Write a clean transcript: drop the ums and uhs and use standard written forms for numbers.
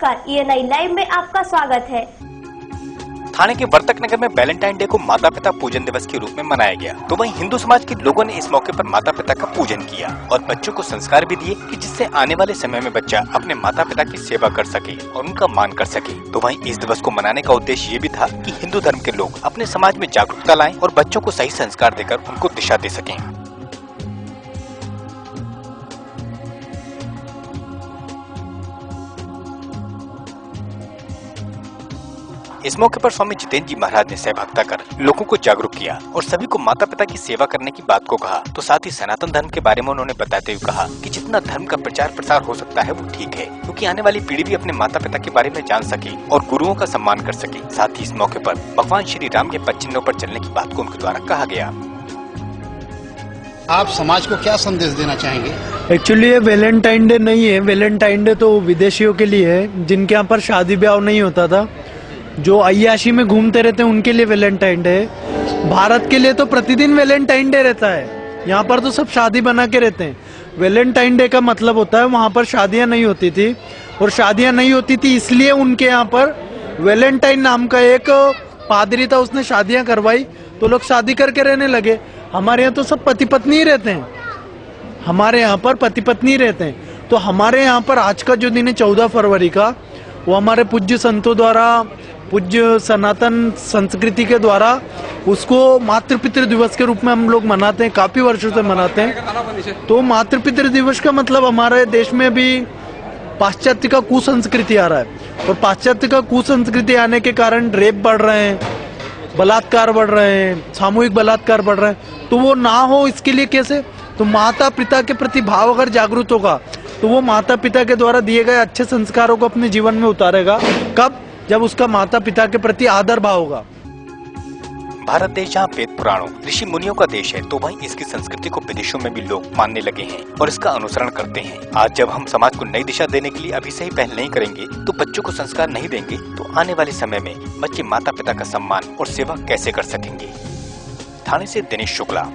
नमस्कार, ENI live में आपका स्वागत है। थाने के वर्तक नगर में वैलेंटाइन डे को माता पिता पूजन दिवस के रूप में मनाया गया, तो वहीं हिंदू समाज के लोगों ने इस मौके पर माता पिता का पूजन किया और बच्चों को संस्कार भी दिए कि जिससे आने वाले समय में बच्चा अपने माता पिता की सेवा कर सके और उनका मान कर सके। तो वहीं इस दिवस को मनाने का उद्देश्य ये भी था कि हिंदू धर्म के लोग अपने समाज में जागरूकता लाएं और बच्चों को सही संस्कार देकर उनको दिशा दे सकें। इस मौके पर स्वामी जितेंद्र जी महाराज ने सहभागिता कर लोगों को जागरूक किया और सभी को माता पिता की सेवा करने की बात को कहा। तो साथ ही सनातन धर्म के बारे में उन्होंने बताते हुए कहा कि जितना धर्म का प्रचार प्रसार हो सकता है वो ठीक है, क्योंकि आने वाली पीढ़ी भी अपने माता पिता के बारे में जान सके और गुरुओं का सम्मान कर सके। साथ ही इस मौके पर भगवान श्री राम के पद चिन्हों पर चलने की बात को उनके द्वारा कहा गया। आप समाज को क्या संदेश देना चाहेंगे? एक्चुअली ये वैलेंटाइन डे नहीं है। वैलेंटाइन डे तो विदेशियों के लिए है, जिनके यहाँ पर शादी ब्याह नहीं होता था, जो अय्याशी में घूमते रहते हैं, उनके लिए वैलेंटाइन डे है। भारत के लिए तो प्रतिदिन वैलेंटाइन डे रहता है। यहाँ पर तो सब शादी बना के रहते हैं। वैलेंटाइन डे का मतलब होता है वहाँ पर शादियाँ नहीं होती थी, और शादियाँ नहीं होती थी इसलिए उनके यहाँ पर वैलेंटाइन नाम का एक पादरी था, उसने शादियाँ करवाई तो लोग शादी करके रहने लगे। हमारे यहाँ तो सब पति पत्नी ही रहते हैं, हमारे यहाँ पर पति पत्नी रहते हैं। तो हमारे यहाँ पर आज का जो दिन है 14 फरवरी का, वो हमारे पूज्य संतों द्वारा, पूज्य सनातन संस्कृति के द्वारा उसको मातृपितृ दिवस के रूप में हम लोग मनाते हैं, काफी वर्षों से मनाते हैं। तो मातृपितृ दिवस का मतलब हमारे देश में भी पाश्चात्य का कुसंस्कृति आ रहा है, और पाश्चात्य का कुसंस्कृति आने के कारण रेप बढ़ रहे हैं, बलात्कार बढ़ रहे हैं, सामूहिक बलात्कार बढ़ रहे हैं। तो वो ना हो इसके लिए कैसे? तो माता पिता के प्रति भाव अगर जागरूक होगा तो वो माता पिता के द्वारा दिए गए अच्छे संस्कारों को अपने जीवन में उतारेगा। कब? जब उसका माता पिता के प्रति आदर भाव होगा। भारत देश जहाँ वेद पुराणों ऋषि मुनियों का देश है, तो वहीं इसकी संस्कृति को विदेशों में भी लोग मानने लगे हैं और इसका अनुसरण करते हैं। आज जब हम समाज को नई दिशा देने के लिए अभी से ही पहल नहीं करेंगे, तो बच्चों को संस्कार नहीं देंगे, तो आने वाले समय में बच्चे माता पिता का सम्मान और सेवा कैसे कर सकेंगे। थाने से दिनेश शुक्ला।